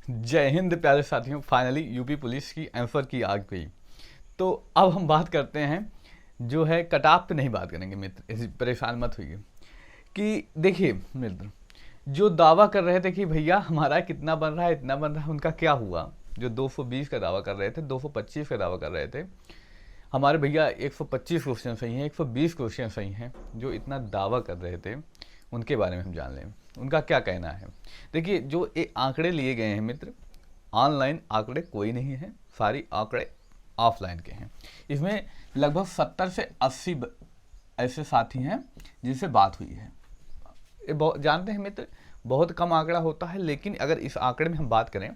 जय हिंद प्यारे साथियों। फाइनली यूपी पुलिस की आंसर की आ गई। तो अब हम बात करते हैं जो है कट ऑफ पे नहीं बात करेंगे मित्र, ऐसी परेशान मत होइए। कि देखिए मित्र, जो दावा कर रहे थे कि भैया हमारा कितना बन रहा है इतना बन रहा है, उनका क्या हुआ? जो 220 का दावा कर रहे थे, 225 का दावा कर रहे थे, हमारे भैया 125 क्वेश्चन सही हैं, 120 क्वेश्चन सही हैं। जो इतना दावा कर रहे थे उनके बारे में हम जान लें, उनका क्या कहना है। देखिए, जो ये आंकड़े लिए गए हैं मित्र, ऑनलाइन आंकड़े कोई नहीं है, सारी आंकड़े ऑफलाइन के हैं। इसमें लगभग 70 से 80 ऐसे साथी हैं जिनसे बात हुई है। ये बहुत जानते हैं मित्र, बहुत कम आंकड़ा होता है, लेकिन अगर इस आंकड़े में हम बात करें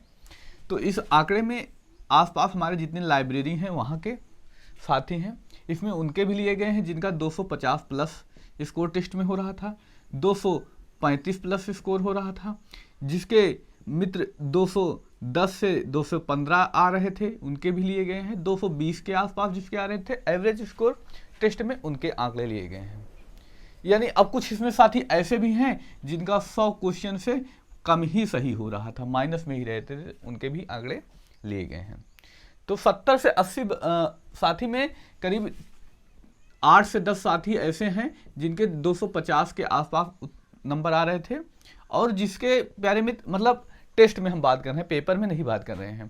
तो इस आंकड़े में आसपास हमारे जितनी लाइब्रेरी हैं वहाँ के साथी हैं। इसमें उनके भी लिए गए हैं जिनका 250 प्लस स्कोर टेस्ट में हो रहा था, 235 प्लस स्कोर हो रहा था, जिसके मित्र 210 से 215 आ रहे थे उनके भी लिए गए हैं, 220 के आसपास जिसके आ रहे थे एवरेज स्कोर टेस्ट में, उनके आंकड़े लिए गए हैं। यानी अब कुछ इसमें साथी ऐसे भी हैं जिनका 100 क्वेश्चन से कम ही सही हो रहा था, माइनस में ही रहते थे, उनके भी आंकड़े लिए गए हैं। तो 70 से 80 साथी में करीब 8 से 10 साथी ऐसे हैं जिनके 250 के आसपास नंबर आ रहे थे, और जिसके प्यारे मित्र मतलब टेस्ट में हम बात कर रहे हैं, पेपर में नहीं बात कर रहे हैं।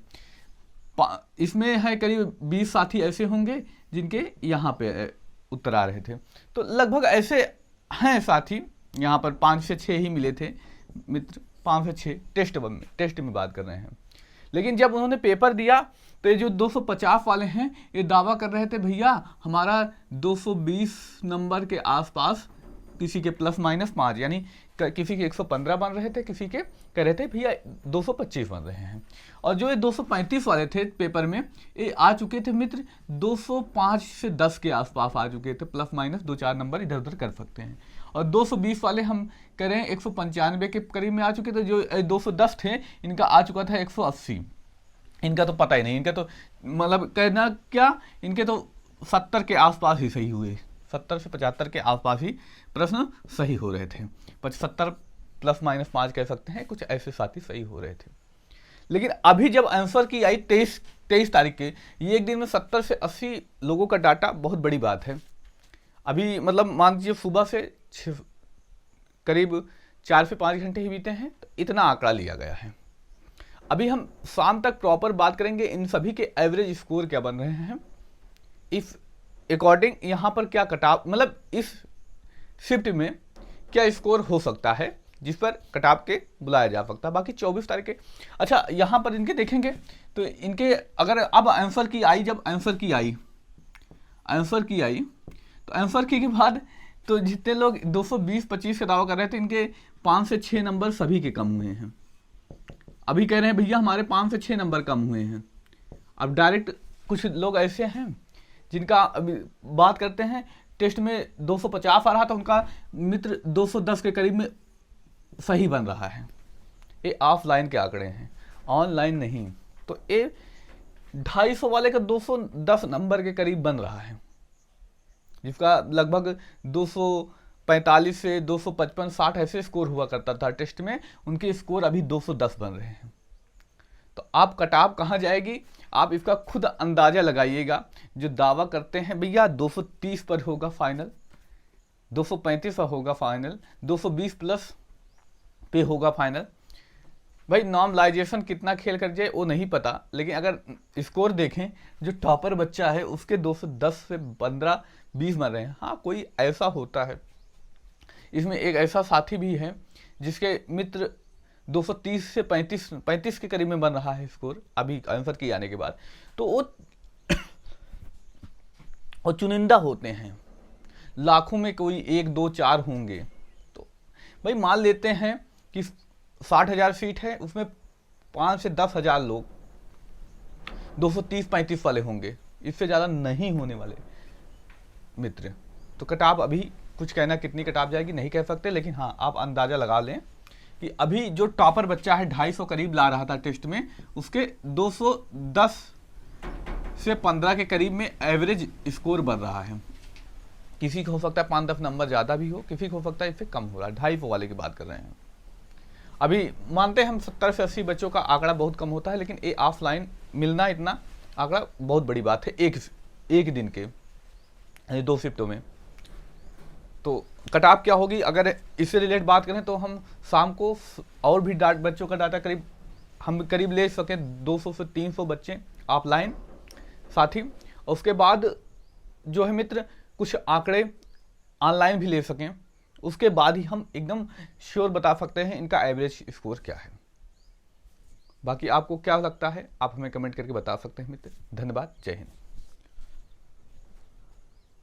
इसमें है करीब 20 साथी ऐसे होंगे जिनके यहाँ पे उत्तर आ रहे थे। तो लगभग ऐसे हैं साथी, यहाँ पर 5 से 6 ही मिले थे मित्र, 5 से 6 टेस्ट में बात कर रहे हैं। लेकिन जब उन्होंने पेपर दिया तो ये जो 250 वाले हैं ये दावा कर रहे थे भैया हमारा 220 नंबर के आसपास, किसी के प्लस माइनस 5, यानी किसी के 115 बन रहे थे, किसी के कह रहे थे भैया 225 बन रहे हैं। और जो ये 235 वाले थे पेपर में, ये आ चुके थे मित्र 205 से 10 के आसपास आ चुके थे, प्लस माइनस 2-4 नंबर इधर उधर कर सकते हैं। और 220 वाले हम कह रहे हैं 195 के करीब में आ चुके थे। जो 210 थे इनका आ चुका था 180। इनका तो पता ही नहीं, इनका तो मतलब कहना क्या, इनके तो 70 के आसपास ही सही हुए, 70 से 75 के आसपास ही प्रश्न सही हो रहे थे, 75 प्लस माइनस 5 कह सकते हैं, कुछ ऐसे साथी सही हो रहे थे। लेकिन अभी जब आंसर की आई 23 तारीख के, ये एक दिन में 70 से 80 लोगों का डाटा बहुत बड़ी बात है। अभी मतलब मान लीजिए सुबह से करीब 4 से 5 घंटे ही बीते हैं, तो इतना आंकड़ा लिया गया है। अभी हम शाम तक प्रॉपर बात करेंगे इन सभी के एवरेज स्कोर क्या बन रहे हैं, इस अकॉर्डिंग यहाँ पर क्या कटाव, मतलब इस शिफ्ट में क्या स्कोर हो सकता है जिस पर कटाव के बुलाया जा सकता है। बाकी 24 तारीख के, अच्छा यहाँ पर इनके देखेंगे तो इनके अगर अब आंसर की आई, जब आंसर की आई तो आंसर की के बाद तो जितने लोग 220-25 का दावा कर रहे थे, इनके 5 से 6 नंबर सभी के कम हुए हैं। अभी कह रहे हैं भैया हमारे 5 से 6 नंबर कम हुए हैं। अब डायरेक्ट कुछ लोग ऐसे हैं जिनका अभी बात करते हैं, टेस्ट में 250 आ रहा था, उनका मित्र 210 के करीब में सही बन रहा है। ये ऑफलाइन के आंकड़े हैं, ऑनलाइन नहीं। तो ये 250 वाले का 210 नंबर के करीब बन रहा है, जिसका लगभग 245 से 255-60 ऐसे स्कोर हुआ करता था टेस्ट में, उनके स्कोर अभी 210 बन रहे हैं। तो आप कटाव कहाँ जाएगी, आप इसका खुद अंदाजा लगाइएगा। जो दावा करते हैं भैया 230 पर होगा फाइनल, 235 पर होगा फाइनल, 220 प्लस पे होगा फाइनल, भाई नॉर्मलाइजेशन कितना खेल कर जाए वो नहीं पता, लेकिन अगर स्कोर देखें जो टॉपर बच्चा है उसके 210 से 15-20 बन रहे हैं। हाँ, कोई ऐसा होता है। इसमें एक ऐसा साथी भी है जिसके मित्र 230 से 35 के करीब में बन रहा है स्कोर अभी आंसर की आने के बाद। तो वो चुनिंदा होते हैं, लाखों में कोई 1, 2, 4 होंगे। तो भाई मान लेते हैं कि 60,000 सीट है, उसमें 5 से 10,000 लोग 230-35 वाले होंगे, इससे ज़्यादा नहीं होने वाले मित्र। तो कटाव अभी कुछ कहना कितनी कटाव जाएगी नहीं कह सकते, लेकिन हाँ आप अंदाज़ा लगा लें कि अभी जो टॉपर बच्चा है 250 करीब ला रहा था टेस्ट में, उसके 210 से 15 के करीब में एवरेज स्कोर बन रहा है। किसी को हो सकता है 5-10 नंबर ज़्यादा भी हो, किसी को हो सकता है इससे कम हो रहा है। 250 वाले की बात कर रहे हैं। अभी मानते हैं हम 70 से 80 बच्चों का आंकड़ा बहुत कम होता है, लेकिन ये ऑफलाइन मिलना इतना आंकड़ा बहुत बड़ी बात है एक दिन के, यानी 2 शिफ्टों में। तो कट ऑफ क्या होगी, अगर इससे रिलेटेड बात करें तो हम शाम को और भी बच्चों का डाटा करीब ले सकें 200 से 300 बच्चे ऑफलाइन साथ ही। उसके बाद जो है मित्र कुछ आंकड़े ऑनलाइन भी ले सकें, उसके बाद ही हम एकदम श्योर बता सकते हैं इनका एवरेज स्कोर क्या है। बाकी आपको क्या लगता है आप हमें कमेंट करके बता सकते हैं मित्र। धन्यवाद, जय हिंद।